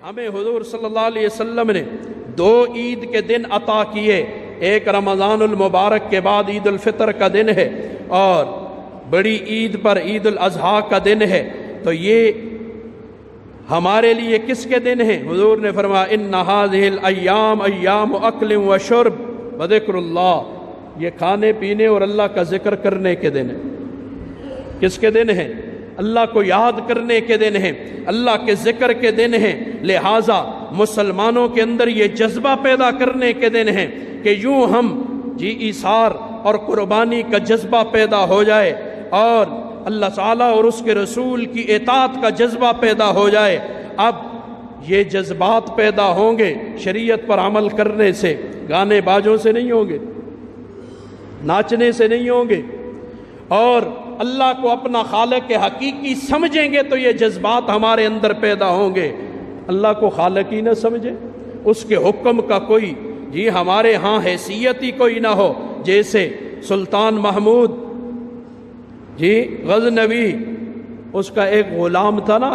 ہمیں حضور صلی اللہ علیہ وسلم نے 2 عید کے دن عطا کیے، ایک رمضان المبارک کے بعد عید الفطر کا دن ہے اور بڑی عید پر عید الاضحیٰ کا دن ہے۔ تو یہ ہمارے لیے کس کے دن ہیں؟ حضور نے فرمایا ان هذه الايام ایام اکل و شرب و ذکر اللہ، یہ کھانے پینے اور اللہ کا ذکر کرنے کے دن ہیں۔ کس کے دن ہیں؟ اللہ کو یاد کرنے کے دن ہیں، اللہ کے ذکر کے دن ہیں۔ لہٰذا مسلمانوں کے اندر یہ جذبہ پیدا کرنے کے دن ہیں کہ یوں ہم ایثار اور قربانی کا جذبہ پیدا ہو جائے اور اللہ تعالیٰ اور اس کے رسول کی اطاعت کا جذبہ پیدا ہو جائے۔ اب یہ جذبات پیدا ہوں گے شریعت پر عمل کرنے سے، گانے باجوں سے نہیں ہوں گے، ناچنے سے نہیں ہوں گے، اور اللہ کو اپنا خالق حقیقی سمجھیں گے تو یہ جذبات ہمارے اندر پیدا ہوں گے۔ اللہ کو خالق ہی نہ سمجھے، اس کے حکم کا کوئی ہمارے ہاں حیثیت ہی کوئی نہ ہو، جیسے سلطان محمود غزنوی، اس کا ایک غلام تھا نا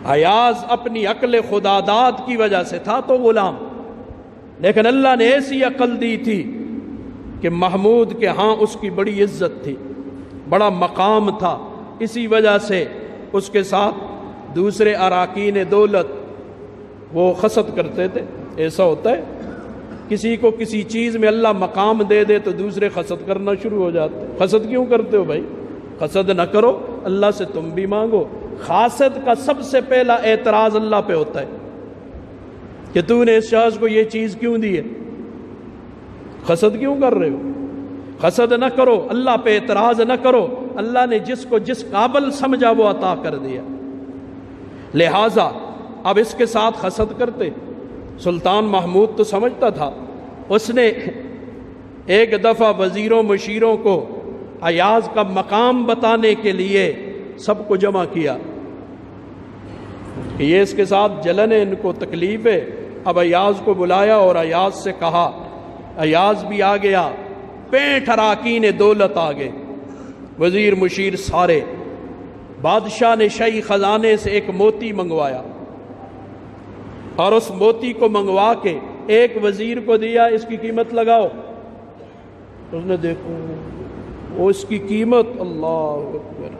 ایاز اپنی عقل خداداد کی وجہ سے تھا تو غلام، لیکن اللہ نے ایسی عقل دی تھی کہ محمود کے ہاں اس کی بڑی عزت تھی، بڑا مقام تھا، اسی وجہ سے اس کے ساتھ دوسرے اراکین دولت وہ حسد کرتے تھے۔ ایسا ہوتا ہے کسی کو کسی چیز میں اللہ مقام دے دے تو دوسرے حسد کرنا شروع ہو جاتے۔ حسد کیوں کرتے ہو بھائی؟ حسد نہ کرو، اللہ سے تم بھی مانگو۔ حاسد کا سب سے پہلا اعتراض اللہ پہ ہوتا ہے کہ تو نے اس شخص کو یہ چیز کیوں دی ہے، حسد کیوں کر رہے ہو؟ حسد نہ کرو، اللہ پہ اعتراض نہ کرو، اللہ نے جس کو جس قابل سمجھا وہ عطا کر دیا۔ لہٰذا اب اس کے ساتھ حسد کرتے۔ سلطان محمود تو سمجھتا تھا، اس نے ایک دفعہ وزیروں مشیروں کو ایاز کا مقام بتانے کے لیے سب کو جمع کیا کہ یہ اس کے ساتھ جلن ہے، ان کو تکلیف ہے۔ اب ایاز کو بلایا اور ایاز سے کہا، ایاز بھی آ گیا، 65 اراکین دولت آ گئے، وزیر مشیر سارے۔ بادشاہ نے شاہی خزانے سے ایک موتی منگوایا اور اس موتی کو منگوا کے ایک وزیر کو دیا، اس کی قیمت لگاؤ۔ اس نے دیکھو وہ اس کی قیمت، اللہ اکبر،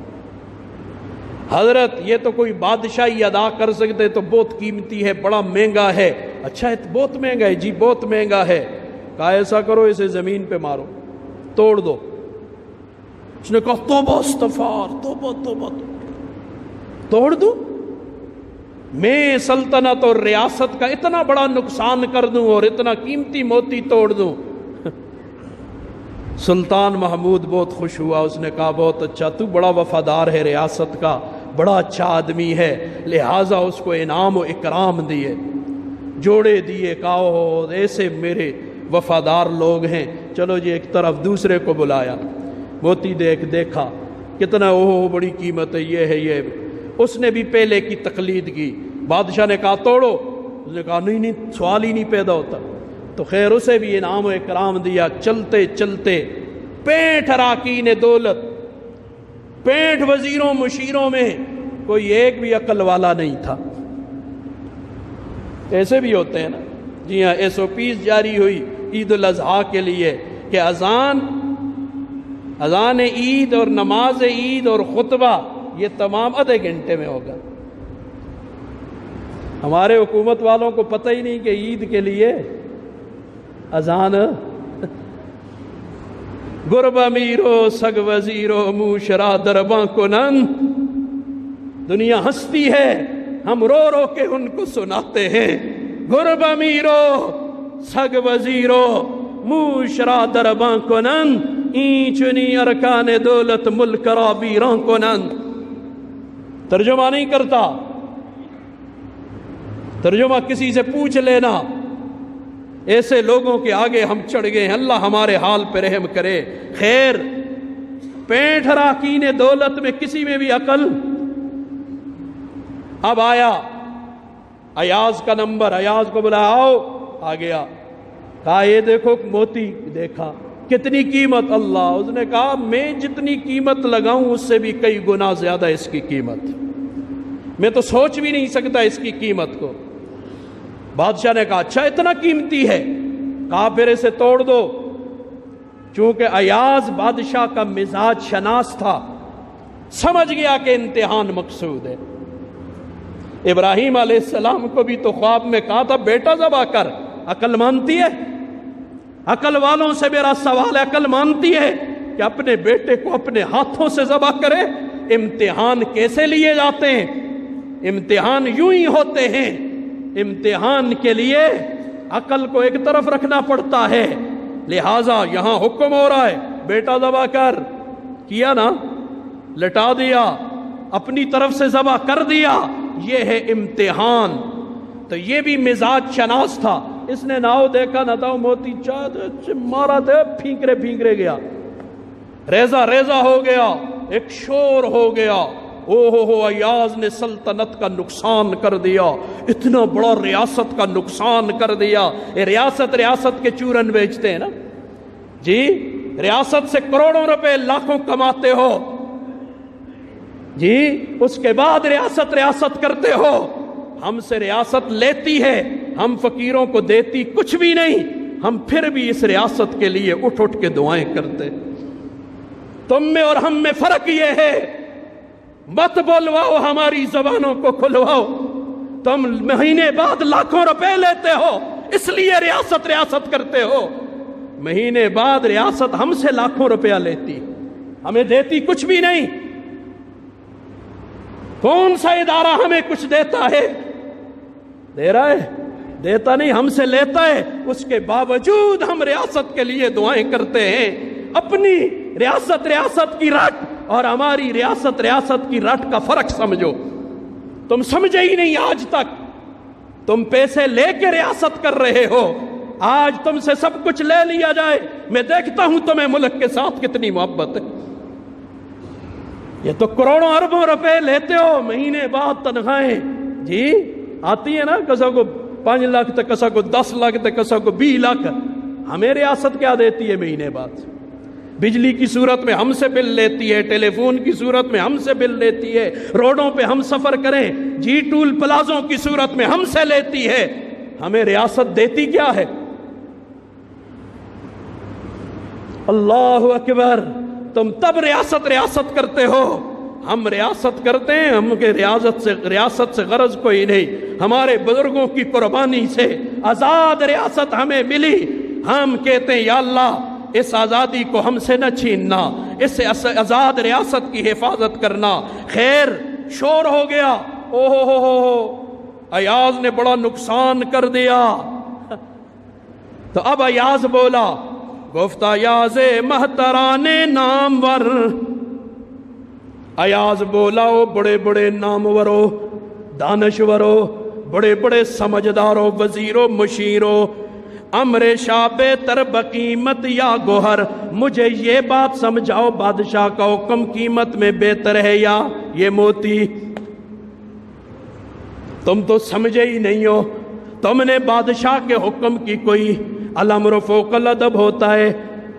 حضرت یہ تو کوئی بادشاہی ادا کر سکتے تو بہت قیمتی ہے، بڑا مہنگا ہے۔ اچھا بہت مہنگا ہے؟ جی بہت مہنگا ہے۔ کہا ایسا کرو اسے زمین پہ مارو، توڑ دو۔ اس نے کہا توبہ استغفار، توبہ توبہ، توڑ دو؟ میں سلطنت اور ریاست کا اتنا بڑا نقصان کر دوں اور اتنا قیمتی موتی توڑ دوں؟ سلطان محمود بہت خوش ہوا، اس نے کہا بہت اچھا، تو بڑا وفادار ہے ریاست کا، بڑا اچھا آدمی ہے، لہٰذا اس کو انعام و اکرام دیے، جوڑے دیے، کہا ایسے میرے وفادار لوگ ہیں۔ چلو جی ایک طرف دوسرے کو بلایا، موتی دیکھا کتنا، بڑی قیمت ہے، یہ ہے یہ۔ اس نے بھی پہلے کی تقلید کی، بادشاہ نے کہا توڑو، اس نے کہا نہیں سوال ہی نہیں پیدا ہوتا، تو خیر اسے بھی انعام و اکرام دیا۔ چلتے چلتے 65 اراکین دولت، 65 وزیروں مشیروں میں کوئی ایک بھی عقل والا نہیں تھا۔ ایسے بھی ہوتے ہیں نا، جی ہاں، SOPs جاری ہوئی عید الاضحیٰ کے لیے کہ اذان عید اور نماز عید اور خطبہ یہ تمام آدھے گھنٹے میں ہوگا۔ ہمارے حکومت والوں کو پتہ ہی نہیں کہ عید کے لیے اذان گرب امیرو سگ وزیرو موشرا درباں کنن، دنیا ہنستی ہے، ہم رو رو کے ان کو سناتے ہیں۔ گرب امیرو سگ وزیرو موشرا درباں کنن، اینچنی ارکان دولت ملک را ویراں کنن۔ ترجمہ نہیں کرتا، ترجمہ کسی سے پوچھ لینا۔ ایسے لوگوں کے آگے ہم چڑھ گئے ہیں، اللہ ہمارے حال پہ رحم کرے۔ خیر 65 اراکین دولت میں کسی میں بھی عقل۔ اب آیا ایاز کا نمبر، ایاز کو بلایا، آؤ، آ گیا، کہا یہ دیکھو موتی، دیکھا کتنی قیمت، اللہ۔ اس نے کہا میں جتنی قیمت لگاؤں اس سے بھی کئی گنا زیادہ اس کی قیمت، میں تو سوچ بھی نہیں سکتا اس کی قیمت کو۔ بادشاہ نے کہا اچھا اتنا قیمتی ہے، کہا پھر اسے توڑ دو۔ چونکہ ایاز بادشاہ کا مزاج شناس تھا، سمجھ گیا کہ امتحان مقصود ہے۔ ابراہیم علیہ السلام کو بھی تو خواب میں کہا تھا بیٹا ذبح کر، عقل مانتی ہے؟ عقل والوں سے میرا سوال ہے، عقل مانتی ہے کہ اپنے بیٹے کو اپنے ہاتھوں سے ذبح کرے؟ امتحان کیسے لیے جاتے ہیں؟ امتحان یوں ہی ہوتے ہیں۔ امتحان کے لیے عقل کو ایک طرف رکھنا پڑتا ہے، لہٰذا یہاں حکم ہو رہا ہے بیٹا ذبح کر، کیا نا، لٹا دیا، اپنی طرف سے ذبح کر دیا، یہ ہے امتحان۔ تو یہ بھی مزاج شناس تھا، اس نے ناؤ دیکھا نہ تھا موتی چاہ مارا تھا، پھینکرے پھینکرے گیا، ریزہ ریزہ ہو گیا، ایک شور ہو گیا، اوہ ایاز نے سلطنت کا نقصان کر دیا، اتنا بڑا ریاست کا نقصان کر دیا۔ ریاست کے چورن بیچتے ہیں نا جی، ریاست سے کروڑوں روپے لاکھوں کماتے ہو جی، اس کے بعد ریاست کرتے ہو، ہم سے ریاست لیتی ہے، ہم فقیروں کو دیتی کچھ بھی نہیں، ہم پھر بھی اس ریاست کے لیے اٹھ اٹھ کے دعائیں کرتے۔ تم میں اور ہم میں فرق یہ ہے، مت بولواؤ ہماری زبانوں کو کھلواؤ۔ تم مہینے بعد لاکھوں روپے لیتے ہو، اس لیے ریاست کرتے ہو، مہینے بعد ریاست ہم سے لاکھوں روپیہ لیتی، ہمیں دیتی کچھ بھی نہیں۔ کون سا ادارہ ہمیں کچھ دیتا ہے؟ دے رہا ہے؟ دیتا نہیں، ہم سے لیتا ہے، اس کے باوجود ہم ریاست کے لیے دعائیں کرتے ہیں۔ اپنی ریاست کی رٹ اور ہماری ریاست کی رٹ کا فرق سمجھو۔ تم سمجھے ہی نہیں آج تک، تم پیسے لے کے ریاست کر رہے ہو، آج تم سے سب کچھ لے لیا جائے، میں دیکھتا ہوں تمہیں ملک کے ساتھ کتنی محبت ہے۔ یہ تو کروڑوں اربوں روپے لیتے ہو، مہینے بعد تنخواہیں جی آتی ہے نا، کسا کو 5 لاکھ تک، کسا کو 10 لاکھ تک، کسا کو 20 لاکھ۔ ہمیں ریاست کیا دیتی ہے مہینے بعد؟ بجلی کی صورت میں ہم سے بل لیتی ہے، ٹیلی فون کی صورت میں ہم سے بل لیتی ہے، روڈوں پہ ہم سفر کریں جی ٹول پلازوں کی صورت میں ہم سے لیتی ہے، ہمیں ریاست دیتی کیا ہے؟ اللہ اکبر! تم تب ریاست کرتے ہو، ہم ریاست کرتے ہیں، ہم کے ریاست سے غرض کوئی نہیں، ہمارے بزرگوں کی قربانی سے آزاد ریاست ہمیں ملی، ہم کہتے ہیں یا اللہ اس آزادی کو ہم سے نہ چھیننا، اس آزاد ریاست کی حفاظت کرنا۔ خیر شور ہو گیا، ایاز نے بڑا نقصان کر دیا۔ تو اب ایاز بولا، گفت ایاز محتران نامور، ایاز بولا او بڑے بڑے نامورو، دانشورو، بڑے بڑے سمجھدارو، وزیرو، مشیرو، امر شاہ بہتر بقیمت یا گوہر، مجھے یہ بات سمجھاؤ بادشاہ کا حکم قیمت میں بہتر ہے یا یہ موتی؟ تم تو سمجھے ہی نہیں ہو، تم نے بادشاہ کے حکم کی کوئی الامر فوق الادب ہوتا ہے،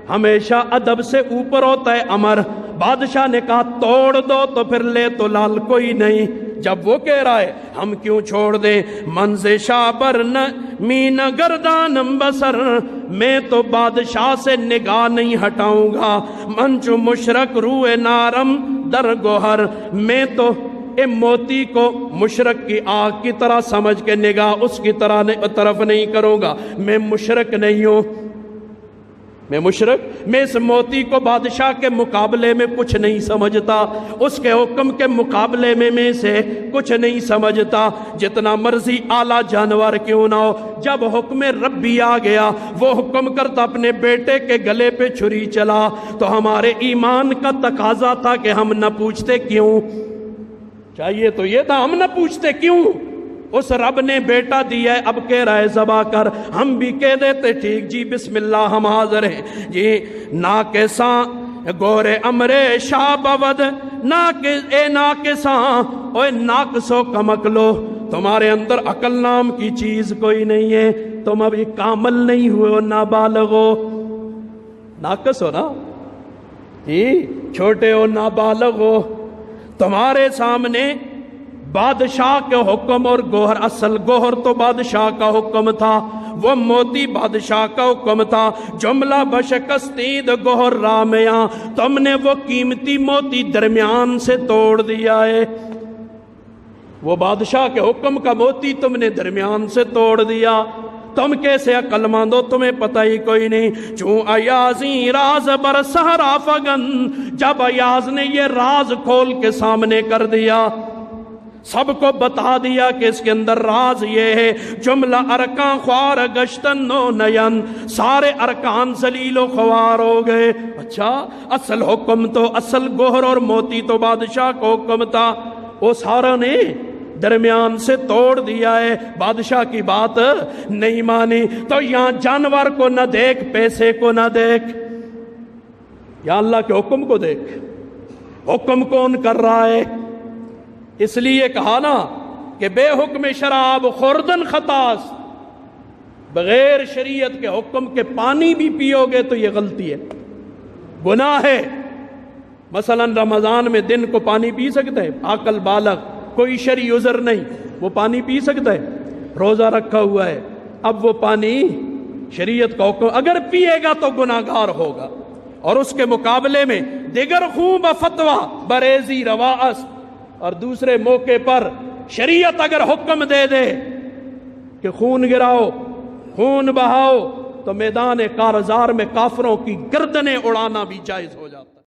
ہمیشہ ادب سے اوپر ہوتا ہے امر۔ بادشاہ نے کہا توڑ دو، تو پھر لے تو لال کوئی نہیں۔ جب وہ کہہ رہا ہے ہم کیوں چھوڑ دیں، منز شابر مین گردان بسر، میں تو بادشاہ سے نگاہ نہیں ہٹاؤں گا، منچو مشرق روئے نارم در گوہر، میں تو موتی کو مشرق کی آگ کی طرح سمجھ کے نگاہ اس کی طرف نہیں کروں گا، میں مشرق نہیں ہوں، میں اس موتی کو بادشاہ کے مقابلے میں کچھ نہیں سمجھتا، اس کے حکم کے مقابلے میں سے کچھ نہیں سمجھتا، جتنا مرضی اعلیٰ جانور کیوں نہ ہو۔ جب حکم ربی آ گیا، وہ حکم کرتا اپنے بیٹے کے گلے پہ چھری چلا، تو ہمارے ایمان کا تقاضا تھا کہ ہم نہ پوچھتے کیوں، چاہیے تو یہ تھا ہم نہ پوچھتے کیوں، اس رب نے بیٹا دیا ہے، اب کہہ رہا ہے ذبح کر، ہم بھی کہہ دیتے ٹھیک جی بسم اللہ ہم حاضر ہیں جی۔ ناکساں گورے امرے شاہ بود، اے ناکساں، اوے ناقصو کمکلو، تمہارے اندر عقل نام کی چیز کوئی نہیں ہے، تم ابھی کامل نہیں ہوئے ہو، نابالغ ہو، ناقص ہو نا جی، چھوٹے ہو، نابالغ ہو، تمہارے سامنے بادشاہ کے حکم اور گوہر، اصل گوہر تو بادشاہ کا حکم تھا، وہ موتی بادشاہ کا حکم تھا، جملہ بشکستید گوہر رامیاں، تم نے وہ قیمتی موتی درمیان سے توڑ دیا ہے، وہ بادشاہ کے حکم کا موتی تم نے درمیان سے توڑ دیا، تم کیسے عقل مند ہو، تمہیں پتہ ہی کوئی نہیں۔ چوں ایازی راز بر صحرا فگن، جب ایاز نے یہ راز کھول کے سامنے کر دیا، سب کو بتا دیا کہ اس کے اندر راز یہ ہے، جملہ ارکان خوار گشتن نو نین، سارے ارکان ذلیل و خوار ہو گئے۔ اچھا، اصل حکم تو، اصل گوہر اور موتی تو بادشاہ کو حکم تھا، وہ سارا نے درمیان سے توڑ دیا ہے، بادشاہ کی بات نہیں مانی۔ تو یہاں جانور کو نہ دیکھ، پیسے کو نہ دیکھ، یا اللہ کے حکم کو دیکھ، حکم کون کر رہا ہے؟ اس لیے کہا نا کہ بے حکم شراب خوردن خطاس، بغیر شریعت کے حکم کے پانی بھی پیو گے تو یہ غلطی ہے، گناہ ہے۔ مثلا رمضان میں دن کو پانی پی سکتا ہے عاقل بالغ، کوئی شرعی عذر نہیں، وہ پانی پی سکتا ہے، روزہ رکھا ہوا ہے، اب وہ پانی شریعت کا حکم اگر پیے گا تو گناہگار ہوگا۔ اور اس کے مقابلے میں دیگر خوب فتویٰ بریزی روا است، اور دوسرے موقع پر شریعت اگر حکم دے دے کہ خون گراؤ، خون بہاؤ، تو میدان کارزار میں کافروں کی گردنیں اڑانا بھی جائز ہو جائے۔